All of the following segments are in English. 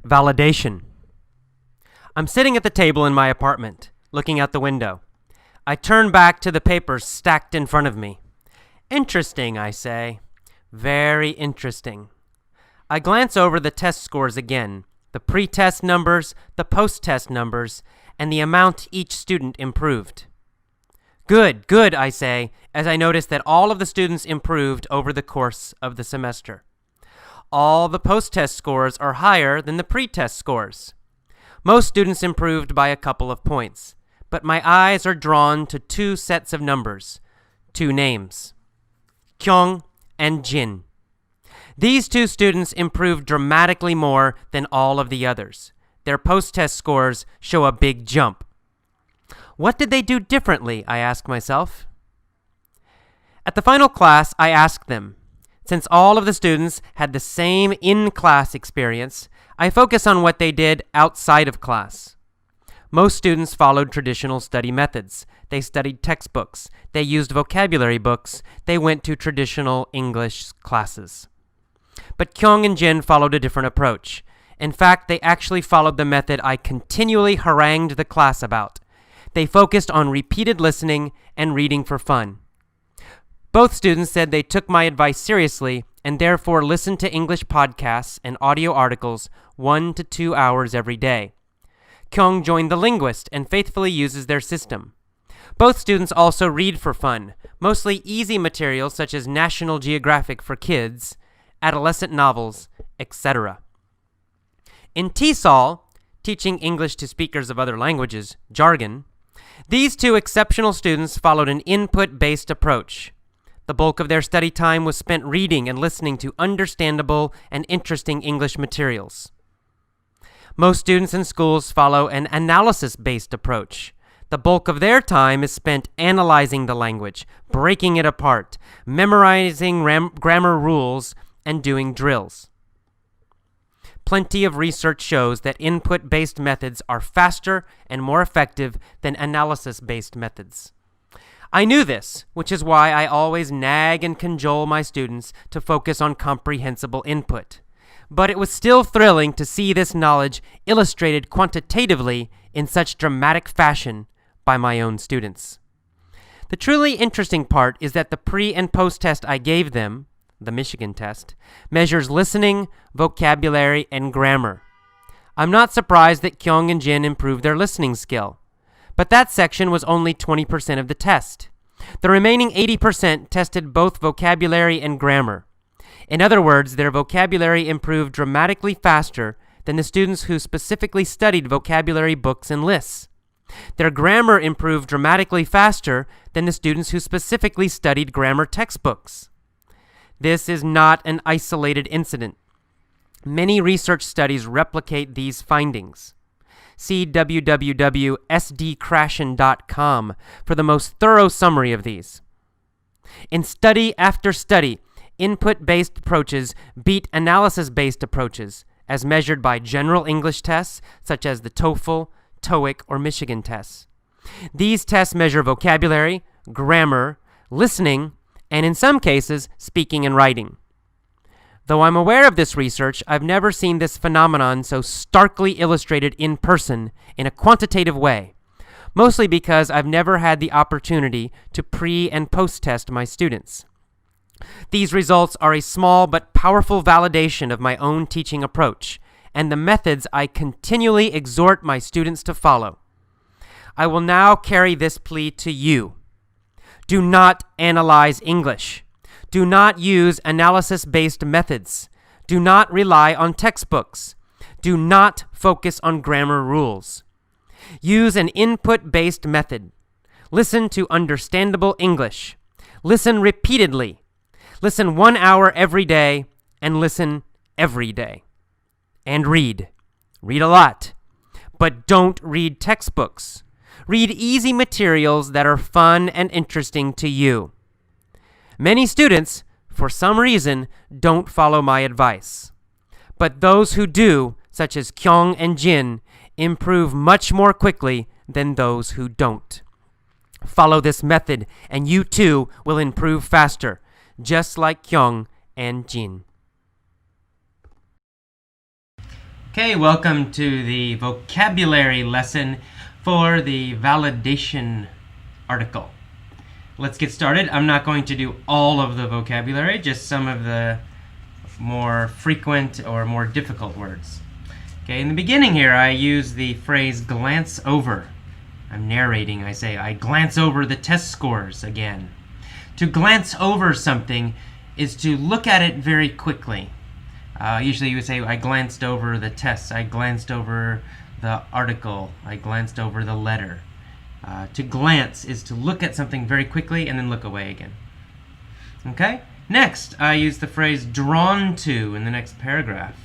Validation. I'm sitting at the table in my apartment, looking out the window. I turn back to the papers stacked in front of me. Interesting, I say. Very interesting. I glance over the test scores again, the pre-test numbers, the post-test numbers, and the amount each student improved. Good, good, I say, as I notice that all of the students improved over the course of the semester. All the post-test scores are higher than the pre-test scores. Most students improved by a couple of points, but my eyes are drawn to two sets of numbers, two names, Kyung and Jin. These two students improved dramatically more than all of the others. Their post-test scores show a big jump. What did they do differently, I ask myself. At the final class, I asked them. Since all of the students had the same in-class experience, I focus on what they did outside of class. Most students followed traditional study methods. They studied textbooks. They used vocabulary books. They went to traditional English classes. But Kyung and Jin followed a different approach. In fact, they actually followed the method I continually harangued the class about. They focused on repeated listening and reading for fun. Both students said they took my advice seriously and therefore listened to English podcasts and audio articles 1 to 2 hours every day. Kyung joined the linguist and faithfully uses their system. Both students also read for fun, mostly easy materials such as National Geographic for kids, adolescent novels, etc. In TESOL, teaching English to speakers of other languages, jargon, these two exceptional students followed an input-based approach. The bulk of their study time was spent reading and listening to understandable and interesting English materials. Most students in schools follow an analysis-based approach. The bulk of their time is spent analyzing the language, breaking it apart, memorizing grammar rules, and doing drills. Plenty of research shows that input-based methods are faster and more effective than analysis-based methods. I knew this, which is why I always nag and cajole my students to focus on comprehensible input. But it was still thrilling to see this knowledge illustrated quantitatively in such dramatic fashion by my own students. The truly interesting part is that the pre- and post-test I gave them, the Michigan test, measures listening, vocabulary, and grammar. I'm not surprised that Kyung and Jin improved their listening skill. But that section was only 20% of the test. The remaining 80% tested both vocabulary and grammar. In other words, their vocabulary improved dramatically faster than the students who specifically studied vocabulary books and lists. Their grammar improved dramatically faster than the students who specifically studied grammar textbooks. This is not an isolated incident. Many research studies replicate these findings. See www.sdcrashin.com for the most thorough summary of these. In study after study, input-based approaches beat analysis-based approaches as measured by general English tests such as the TOEFL, TOEIC, or Michigan tests. These tests measure vocabulary, grammar, listening, and in some cases, speaking and writing. Though I'm aware of this research, I've never seen this phenomenon so starkly illustrated in person in a quantitative way, mostly because I've never had the opportunity to pre- and post-test my students. These results are a small but powerful validation of my own teaching approach and the methods I continually exhort my students to follow. I will now carry this plea to you. Do not analyze English. Do not use analysis-based methods. Do not rely on textbooks. Do not focus on grammar rules. Use an input-based method. Listen to understandable English. Listen repeatedly. Listen 1 hour every day, and listen every day. And read. Read a lot. But don't read textbooks. Read easy materials that are fun and interesting to you. Many students, for some reason, don't follow my advice. But those who do, such as Kyung and Jin, improve much more quickly than those who don't. Follow this method, and you too will improve faster, just like Kyung and Jin. Okay, welcome to the vocabulary lesson for the validation article. Let's get started. I'm not going to do all of the vocabulary, just some of the more frequent or more difficult words. Okay, in the beginning here, I use the phrase glance over. I'm narrating, I say, I glance over the test scores again. To glance over something is to look at it very quickly. Usually you would say, I glanced over the test, I glanced over the article, I glanced over the letter. To glance is to look at something very quickly and then look away again. Okay? Next, I use the phrase drawn to in the next paragraph.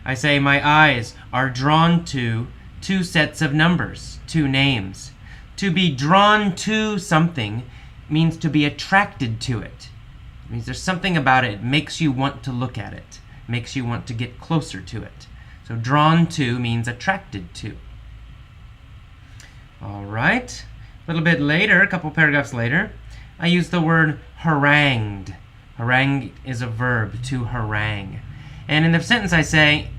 I say, my eyes are drawn to two sets of numbers, two names. To be drawn to something means to be attracted to it. It means there's something about it that makes you want to look at it. Makes you want to get closer to it. So drawn to means attracted to. All right. A little bit later, a couple paragraphs later, I use the word harangued. Harangue is a verb, to harangue. And in the sentence I say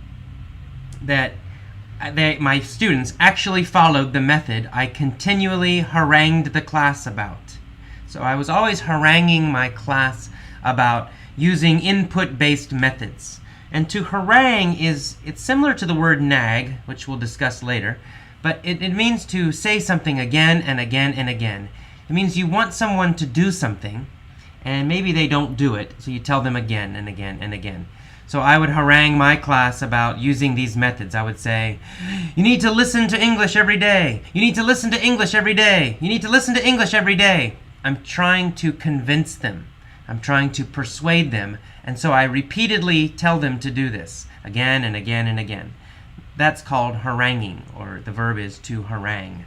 that my students actually followed the method I continually harangued the class about. So I was always haranguing my class about using input-based methods. And to harangue it's similar to the word nag, which we'll discuss later, but it means to say something again and again and again. It means you want someone to do something, and maybe they don't do it, so you tell them again and again and again. So I would harangue my class about using these methods. I would say, you need to listen to English every day. You need to listen to English every day. You need to listen to English every day. I'm trying to convince them. I'm trying to persuade them, and so I repeatedly tell them to do this again and again and again. That's called haranguing, or the verb is to harangue.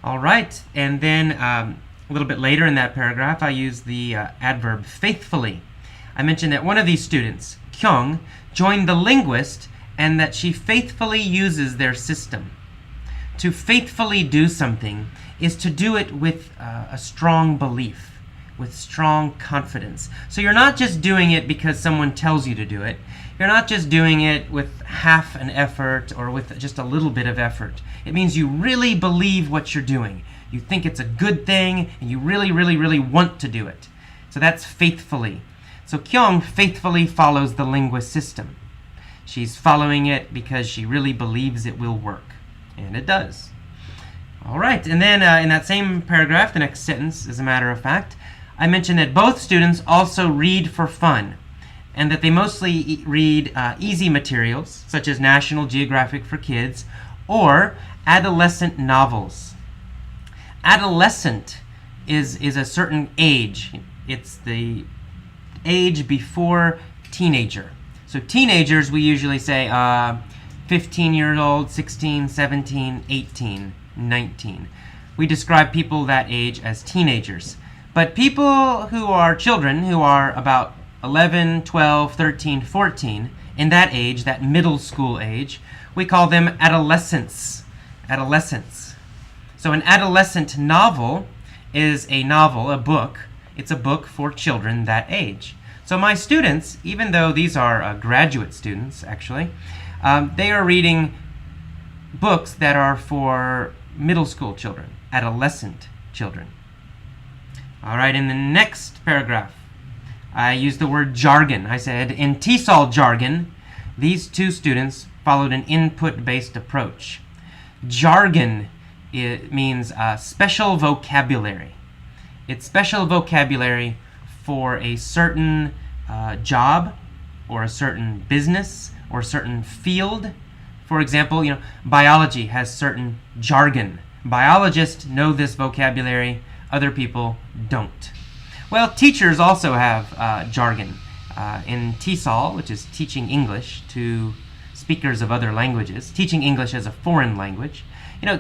All right, and then a little bit later in that paragraph, I use the adverb faithfully. I mentioned that one of these students, Kyung, joined the linguist and that she faithfully uses their system. To faithfully do something is to do it with a strong belief, with strong confidence. So you're not just doing it because someone tells you to do it. You're not just doing it with half an effort or with just a little bit of effort. It means you really believe what you're doing. You think it's a good thing and you really, really, really want to do it. So that's faithfully. So Kyung faithfully follows the linguist system. She's following it because she really believes it will work. And it does. All right, and then in that same paragraph, the next sentence, as a matter of fact, I mentioned that both students also read for fun, and that they mostly read easy materials, such as National Geographic for kids, or adolescent novels. Adolescent is a certain age. It's the age before teenager. So teenagers, we usually say 15-year-old, 16, 17, 18, 19. We describe people that age as teenagers. But people who are children, who are about 11, 12, 13, 14, in that age, that middle school age, we call them adolescents. Adolescents. So an adolescent novel is a novel, a book. It's a book for children that age. So my students, even though these are graduate students, actually, they are reading books that are for middle school children, adolescent children. All right, in the next paragraph, I used the word jargon. I said, in TESOL jargon, these two students followed an input-based approach. Jargon, it means special vocabulary. It's special vocabulary for a certain job or a certain business or a certain field. For example, biology has certain jargon. Biologists know this vocabulary. Other people don't. Well, teachers also have jargon. In TESOL, which is teaching English to speakers of other languages, teaching English as a foreign language,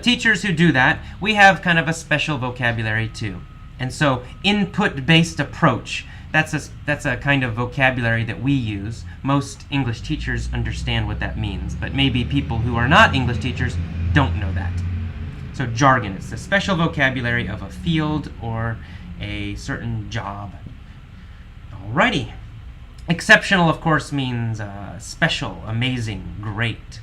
teachers who do that, we have kind of a special vocabulary too. And so input-based approach, that's a kind of vocabulary that we use. Most English teachers understand what that means, but maybe people who are not English teachers don't know that. So jargon is the special vocabulary of a field or a certain job. Alrighty. Exceptional, of course, means special, amazing, great.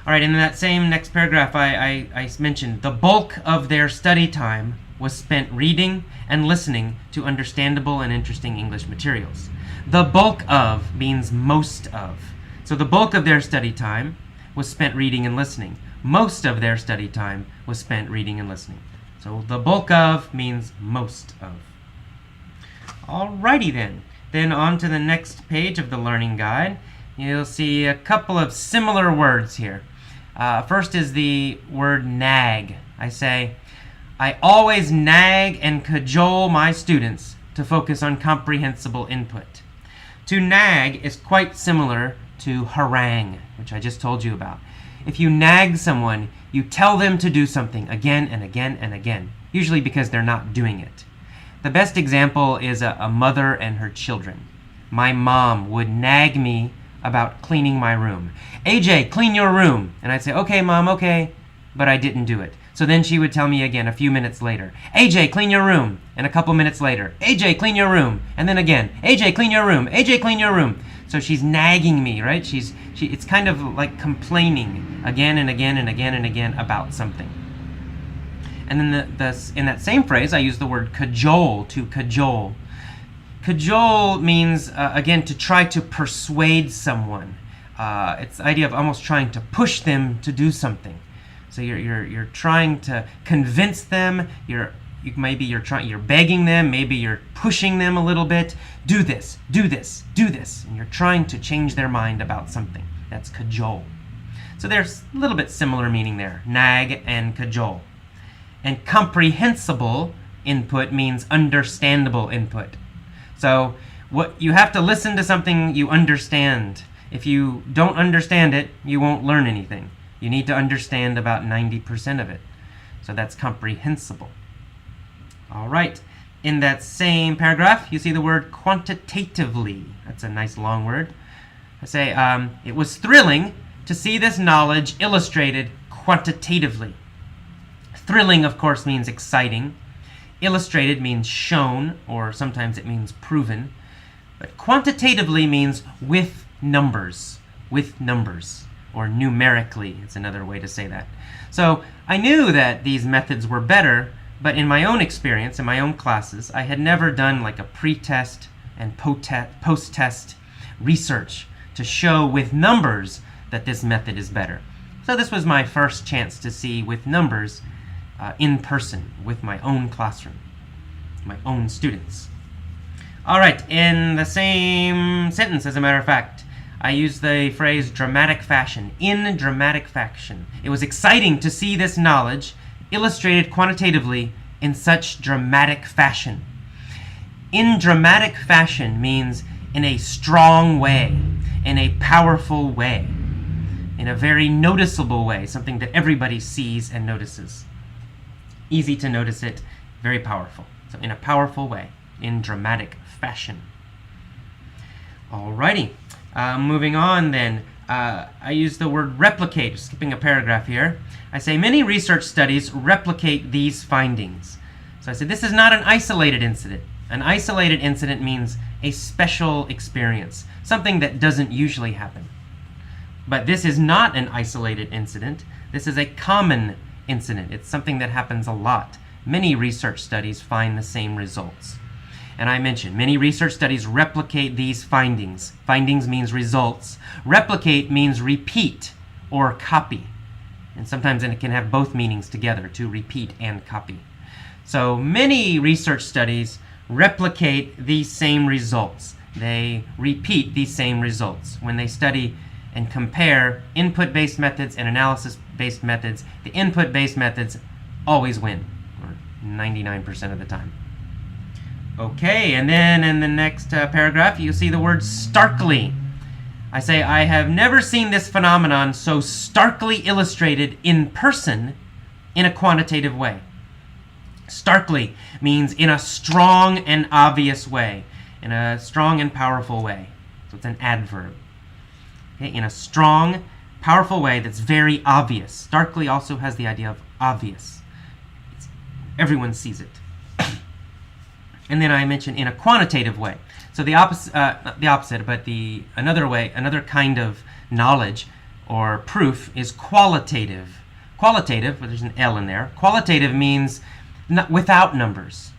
All right, in that same next paragraph, I mentioned the bulk of their study time was spent reading and listening to understandable and interesting English materials. The bulk of means most of. So the bulk of their study time was spent reading and listening. Most of their study time was spent reading and listening. So the bulk of means most of. Alrighty then. Then on to the next page of the learning guide. You'll see a couple of similar words here. First is the word nag. I say, I always nag and cajole my students to focus on comprehensible input. To nag is quite similar to harangue, which I just told you about. If you nag someone, you tell them to do something again and again and again, usually because they're not doing it. The best example is a mother and her children. My mom would nag me about cleaning my room. AJ, clean your room. And I'd say, okay, Mom, okay. But I didn't do it. So then she would tell me again a few minutes later, AJ, clean your room. And a couple minutes later, AJ, clean your room. And then again, AJ, clean your room. AJ, clean your room. So she's nagging me, right? It's kind of like complaining again and again and again and again about something. And then in that same phrase, I use the word cajole, to cajole. Cajole means, again, to try to persuade someone. It's the idea of almost trying to push them to do something. So you're trying to convince them. You're begging them. Maybe you're pushing them a little bit. Do this, do this, do this, and you're trying to change their mind about something. That's cajole. So there's a little bit similar meaning there. Nag and cajole. And comprehensible input means understandable input. So what you have to listen to something you understand. If you don't understand it, you won't learn anything. You need to understand about 90% of it. So that's comprehensible. All right. In that same paragraph, you see the word quantitatively. That's a nice long word. I say, it was thrilling to see this knowledge illustrated quantitatively. Thrilling, of course, means exciting. Illustrated means shown, or sometimes it means proven. But quantitatively means with numbers, or numerically. It's another way to say that. So I knew that these methods were better, but in my own experience, in my own classes, I had never done like a pre-test and post-test research to show with numbers that this method is better. So this was my first chance to see with numbers in person with my own classroom, my own students. All right, in the same sentence, as a matter of fact, I used the phrase dramatic fashion, in dramatic fashion. It was exciting to see this knowledge illustrated quantitatively in such dramatic fashion. In dramatic fashion means in a strong way, in a powerful way, in a very noticeable way, something that everybody sees and notices. Easy to notice it, very powerful. So in a powerful way, in dramatic fashion. Alrighty, moving on then. I use the word replicate, skipping a paragraph here. I say many research studies replicate these findings. So I said this is not an isolated incident. An isolated incident means a special experience, something that doesn't usually happen. But this is not an isolated incident. This is a common incident. It's something that happens a lot. Many research studies find the same results. And I mentioned many research studies replicate these findings. Findings means results. Replicate means repeat or copy. And sometimes it can have both meanings together, to repeat and copy. So many research studies replicate these same results. They repeat these same results. When they study and compare input-based methods and analysis-based methods, the input-based methods always win, or 99% of the time. Okay, and then in the next paragraph, you see the word starkly. I say, I have never seen this phenomenon so starkly illustrated in person in a quantitative way. Starkly means in a strong and obvious way, in a strong and powerful way. So it's an adverb. Okay, in a strong, powerful way that's very obvious. Starkly also has the idea of obvious. Everyone sees it. And then I mentioned in a quantitative way. So the opposite, not the opposite, but another way, another kind of knowledge or proof is qualitative. Qualitative, well, there's an L in there. Qualitative means without numbers.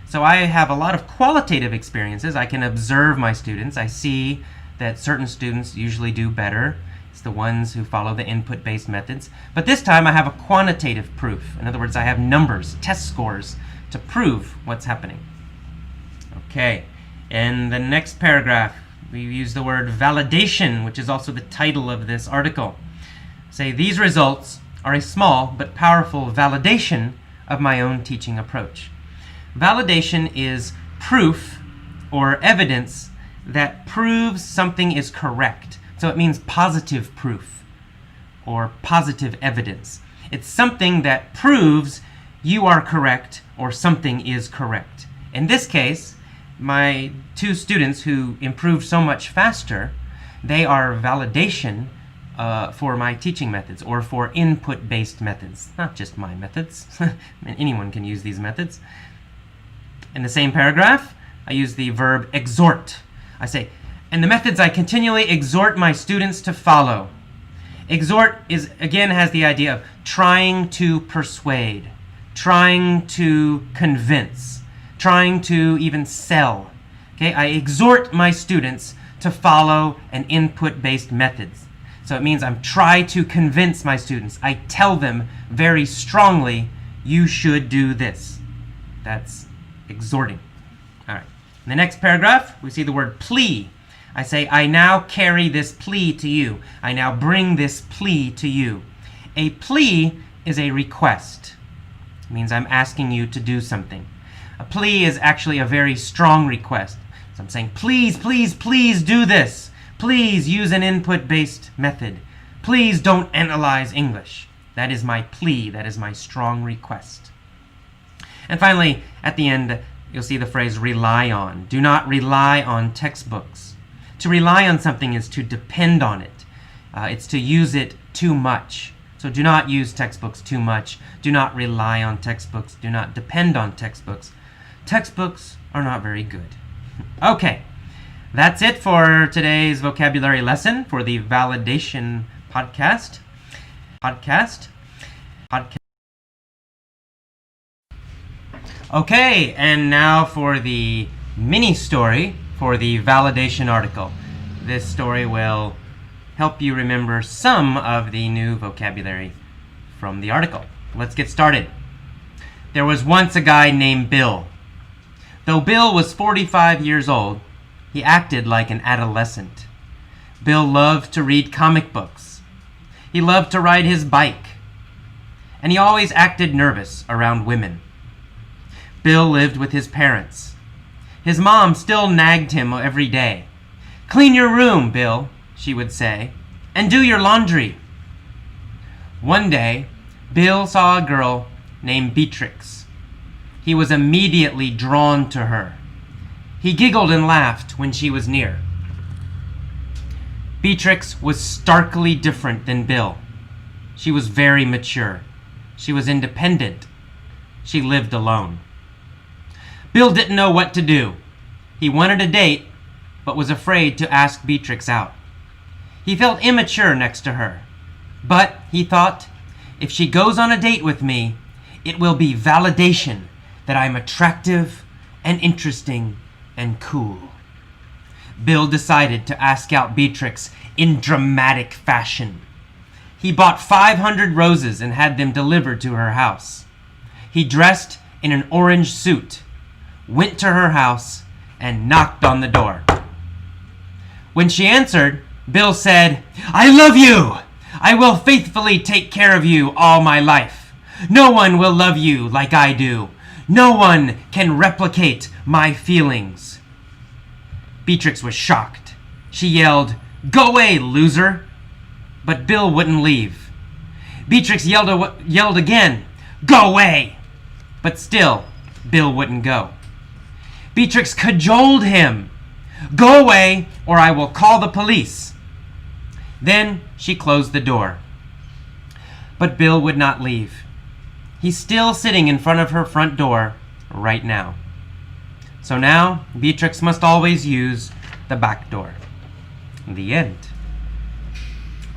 So I have a lot of qualitative experiences. I can observe my students. I see that certain students usually do better. It's the ones who follow the input-based methods. But this time I have a quantitative proof. In other words, I have numbers, test scores, to prove what's happening. Okay, in the next paragraph, we use the word validation, which is also the title of this article. Say, these results are a small but powerful validation of my own teaching approach. Validation is proof or evidence that proves something is correct. So it means positive proof or positive evidence. It's something that proves you are correct or something is correct. In this case, my two students who improved so much faster, they are validation for my teaching methods or for input-based methods, not just my methods. Anyone can use these methods. In the same paragraph, I use the verb exhort. I say, and the methods I continually exhort my students to follow. Exhort has the idea of trying to persuade, trying to convince, trying to even sell. Okay, I exhort my students to follow an input-based methods. So it means I'm trying to convince my students. I tell them very strongly, you should do this. That's exhorting. All right. In the next paragraph, we see the word plea. I say, I now carry this plea to you. I now bring this plea to you. A plea is a request. It means I'm asking you to do something. A plea is actually a very strong request. So I'm saying, please, please, please do this. Please use an input-based method. Please don't analyze English. That is my plea. That is my strong request. And finally, at the end, you'll see the phrase rely on. Do not rely on textbooks. To rely on something is to depend on it. It's to use it too much. So do not use textbooks too much. Do not rely on textbooks. Do not depend on textbooks. Textbooks are not very good. Okay, that's it for today's vocabulary lesson for the validation podcast. Okay, and now for the mini story for the validation article. This story will help you remember some of the new vocabulary from the article. Let's get started. There was once a guy named Bill. Though Bill was 45 years old, he acted like an adolescent. Bill loved to read comic books. He loved to ride his bike. And he always acted nervous around women. Bill lived with his parents. His mom still nagged him every day. "Clean your room, Bill," she would say, "and do your laundry." One day, Bill saw a girl named Beatrix. He was immediately drawn to her. He giggled and laughed when she was near. Beatrix was starkly different than Bill. She was very mature. She was independent. She lived alone. Bill didn't know what to do. He wanted a date, but was afraid to ask Beatrix out. He felt immature next to her. But, he thought, if she goes on a date with me, it will be validation that I'm attractive and interesting and cool. Bill decided to ask out Beatrix in dramatic fashion. He bought 500 roses and had them delivered to her house. He dressed in an orange suit, went to her house, and knocked on the door. When she answered, Bill said, "I love you! I will faithfully take care of you all my life. No one will love you like I do. No one can replicate my feelings." Beatrix was shocked. She yelled, "Go away, loser!" But Bill wouldn't leave. Beatrix yelled again, "Go away!" But still, Bill wouldn't go. Beatrix cajoled him. "Go away, or I will call the police." Then she closed the door. But Bill would not leave. He's still sitting in front of her front door right now. So now, Beatrix must always use the back door. The end.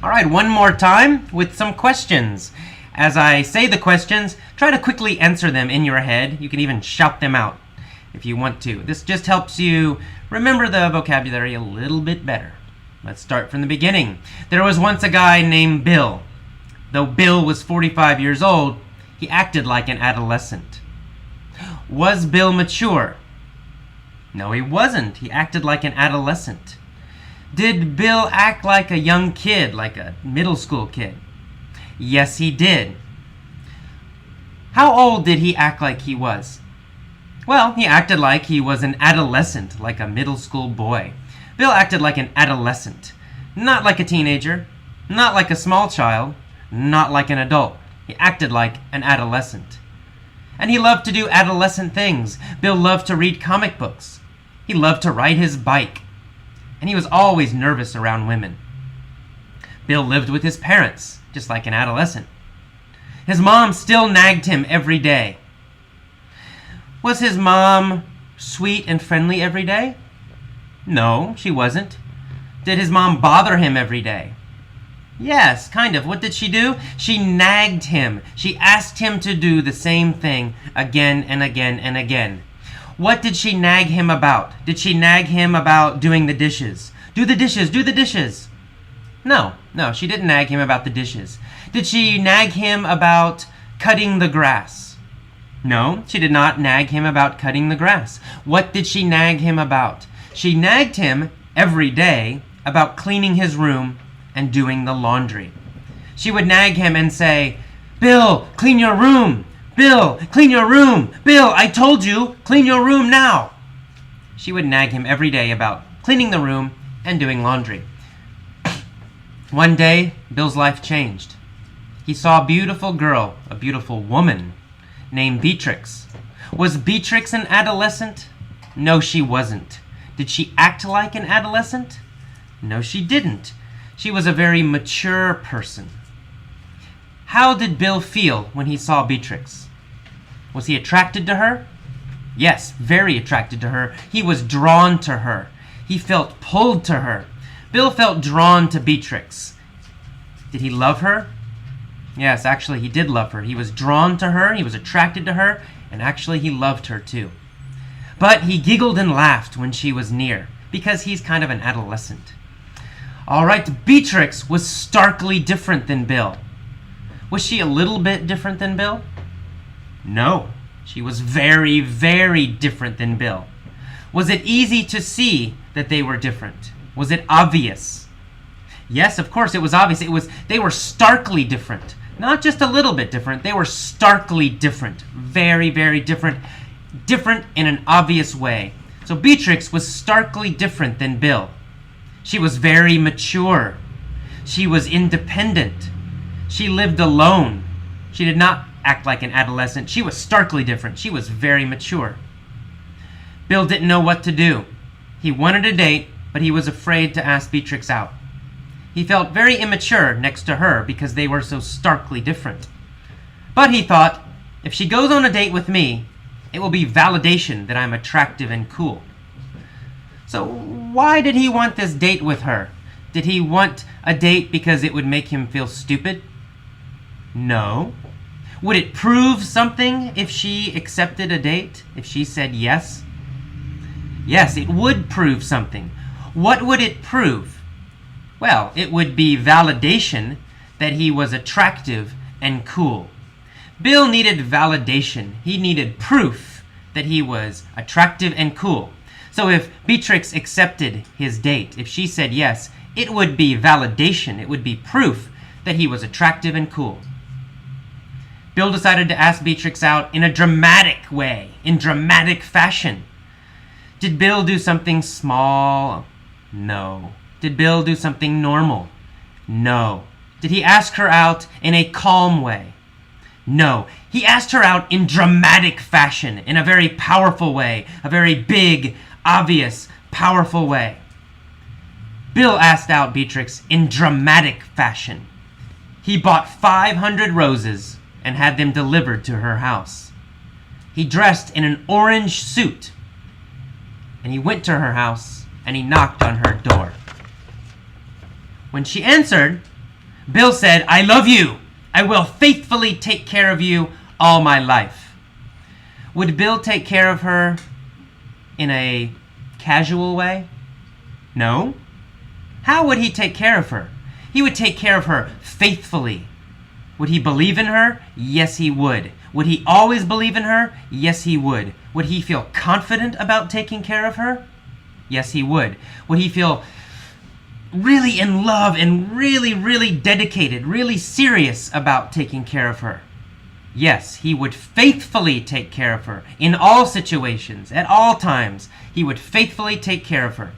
All right, one more time with some questions. As I say the questions, try to quickly answer them in your head. You can even shout them out if you want to. This just helps you remember the vocabulary a little bit better. Let's start from the beginning. There was once a guy named Bill. Though Bill was 45 years old, he acted like an adolescent. Was Bill mature? No, he wasn't. He acted like an adolescent. Did Bill act like a young kid, like a middle school kid? Yes, he did. How old did he act like he was? Well, he acted like he was an adolescent, like a middle school boy. Bill acted like an adolescent, not like a teenager, not like a small child, not like an adult. He acted like an adolescent. And he loved to do adolescent things. Bill loved to read comic books. He loved to ride his bike. And he was always nervous around women. Bill lived with his parents, just like an adolescent. His mom still nagged him every day. Was his mom sweet and friendly every day? No, she wasn't. Did his mom bother him every day? Yes, kind of. What did she do? She nagged him. She asked him to do the same thing again and again and again. What did she nag him about? Did she nag him about doing the dishes? Do the dishes, do the dishes. No, she didn't nag him about the dishes. Did she nag him about cutting the grass? No, she did not nag him about cutting the grass. What did she nag him about? She nagged him every day about cleaning his room and doing the laundry. She would nag him and say, "Bill, clean your room. Bill, clean your room. Bill, I told you, clean your room now." She would nag him every day about cleaning the room and doing laundry. One day, Bill's life changed. He saw a beautiful girl, a beautiful woman, named Beatrix. Was Beatrix an adolescent? No, she wasn't. Did she act like an adolescent? No, she didn't. She was a very mature person. How did Bill feel when he saw Beatrix? Was he attracted to her? Yes, very attracted to her. He was drawn to her. He felt pulled to her. Bill felt drawn to Beatrix. Did he love her? Yes, actually he did love her. He was drawn to her, he was attracted to her, and actually he loved her too. But he giggled and laughed when she was near, because he's kind of an adolescent. All right, Beatrix was starkly different than Bill. Was she a little bit different than Bill? No, she was very, very different than Bill. Was it easy to see that they were different? Was it obvious? Yes, of course, it was obvious. They were starkly different. Not just a little bit different. They were starkly different. Very, very different. Different in an obvious way. So Beatrix was starkly different than Bill. She was very mature. She was independent. She lived alone. She did not act like an adolescent. She was starkly different. She was very mature. Bill didn't know what to do. He wanted a date, but he was afraid to ask Beatrix out. He felt very immature next to her because they were so starkly different. But he thought, if she goes on a date with me, it will be validation that I'm attractive and cool. So why did he want this date with her? Did he want a date because it would make him feel stupid? No. Would it prove something if she accepted a date? If she said yes? Yes, it would prove something. What would it prove? Well, it would be validation that he was attractive and cool. Bill needed validation. He needed proof that he was attractive and cool. So if Beatrix accepted his date, if she said yes, it would be validation. It would be proof that he was attractive and cool. Bill decided to ask Beatrix out in a dramatic way, in dramatic fashion. Did Bill do something small? No. Did Bill do something normal? No. Did he ask her out in a calm way? No. He asked her out in dramatic fashion, in a very powerful way, a very big, obvious, powerful way. Bill asked out Beatrix in dramatic fashion. He bought 500 roses and had them delivered to her house. He dressed in an orange suit. and he went to her house, and he knocked on her door. When she answered, Bill said, "I love you. I will faithfully take care of you all my life." Would Bill take care of her in a casual way? No. How would he take care of her? He would take care of her faithfully. Would he believe in her? Yes, he would. Would he always believe in her? Yes, he would. Would he feel confident about taking care of her? Yes, he would. Would he feel really in love and really dedicated, really serious about taking care of her? Yes, he would faithfully take care of her in all situations, at all times. He would faithfully take care of her.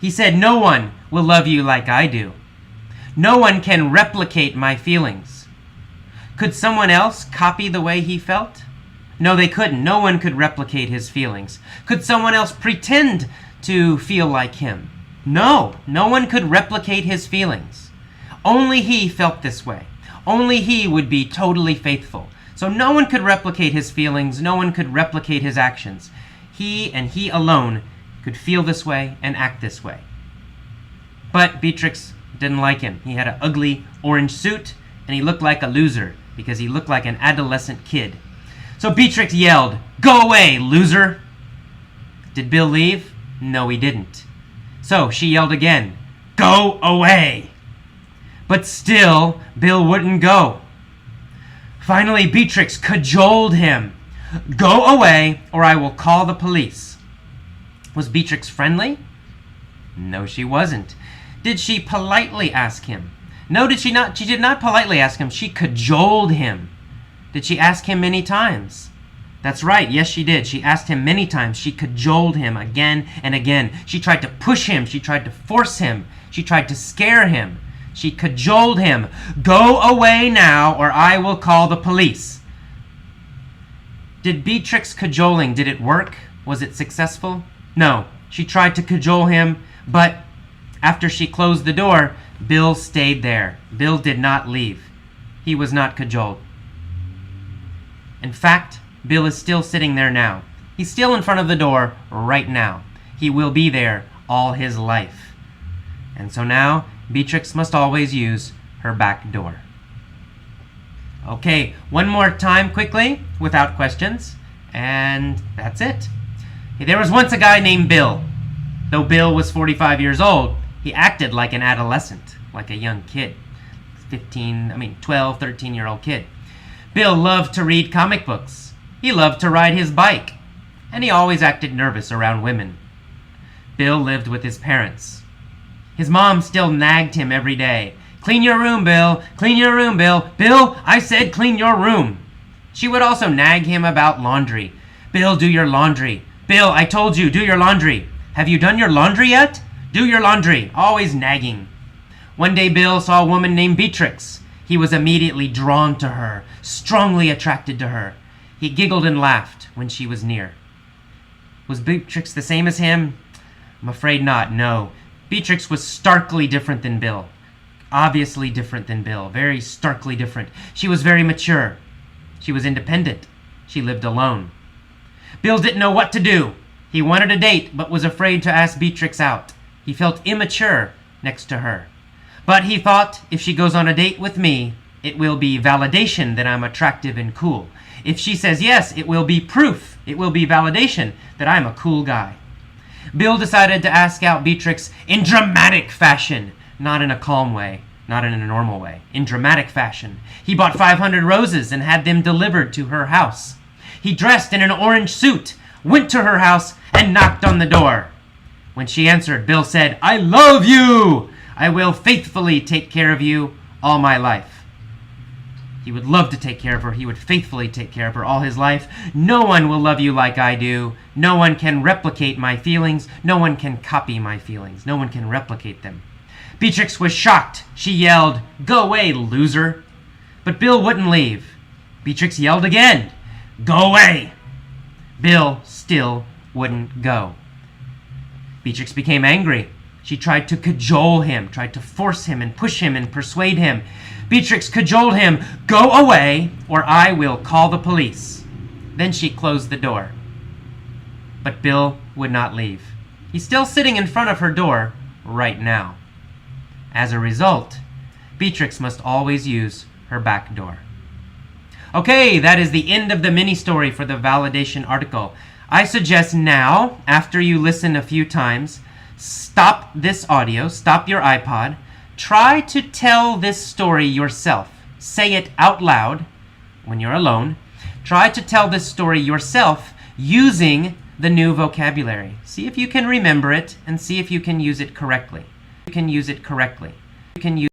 He said, "No one will love you like I do. No one can replicate my feelings." Could someone else copy the way he felt? No, they couldn't. No one could replicate his feelings. Could someone else pretend to feel like him? No, no one could replicate his feelings. Only he felt this way. Only he would be totally faithful. So no one could replicate his feelings. No one could replicate his actions. He and he alone could feel this way and act this way. But Beatrix didn't like him. He had an ugly orange suit, and he looked like a loser because he looked like an adolescent kid. So Beatrix yelled, "Go away, loser!" Did Bill leave? No, he didn't. So she yelled again, "Go away!" But still, Bill wouldn't go. Finally, Beatrix cajoled him. "Go away, or I will call the police." Was Beatrix friendly? No, she wasn't. Did she politely ask him? No, did she not? She did not politely ask him. She cajoled him. Did she ask him many times? That's right. Yes, she did. She asked him many times. She cajoled him again and again. She tried to push him. She tried to force him. She tried to scare him. She cajoled him. "Go away now, or I will call the police." Did Beatrix cajoling, did it work? Was it successful? No. She tried to cajole him, but after she closed the door, Bill stayed there. Bill did not leave. He was not cajoled. In fact, Bill is still sitting there now. He's still in front of the door right now. He will be there all his life. And so now, Beatrix must always use her back door. Okay, one more time quickly, without questions, and that's it. There was once a guy named Bill. Though Bill was 45 years old, he acted like an adolescent, like a young kid. 12, 13-year-old kid. Bill loved to read comic books. He loved to ride his bike. And he always acted nervous around women. Bill lived with his parents. His mom still nagged him every day. "Clean your room, Bill. Clean your room, Bill. Bill, I said clean your room." She would also nag him about laundry. "Bill, do your laundry. Bill, I told you, do your laundry. Have you done your laundry yet? Do your laundry." Always nagging. One day Bill saw a woman named Beatrix. He was immediately drawn to her, strongly attracted to her. He giggled and laughed when she was near. Was Beatrix the same as him? I'm afraid not, no. Beatrix was starkly different than Bill. Obviously different than Bill. Very starkly different. She was very mature. She was independent. She lived alone. Bill didn't know what to do. He wanted a date, but was afraid to ask Beatrix out. He felt immature next to her. But he thought, if she goes on a date with me, it will be validation that I'm attractive and cool. If she says yes, it will be proof. It will be validation that I'm a cool guy. Bill decided to ask out Beatrix in dramatic fashion. Not in a calm way, not in a normal way. In dramatic fashion. He bought 500 roses and had them delivered to her house. He dressed in an orange suit, went to her house, and knocked on the door. When she answered, Bill said, "I love you! I will faithfully take care of you all my life." He would love to take care of her. He would faithfully take care of her all his life. "No one will love you like I do. No one can replicate my feelings. No one can copy my feelings. No one can replicate them." Beatrix was shocked. She yelled, "Go away, loser." But Bill wouldn't leave. Beatrix yelled again, "Go away." Bill still wouldn't go. Beatrix became angry. She tried to cajole him, tried to force him and push him and persuade him. Beatrix cajoled him, "Go away, or I will call the police." Then she closed the door. but Bill would not leave. He's still sitting in front of her door right now. As a result, Beatrix must always use her back door. Okay, that is the end of the mini story for the validation article. I suggest now, after you listen a few times, stop this audio, stop your iPod, try to tell this story yourself. Say it out loud when you're alone. Try to tell this story yourself using the new vocabulary. See if you can remember it and see if you can use it correctly. You can use it correctly. You can use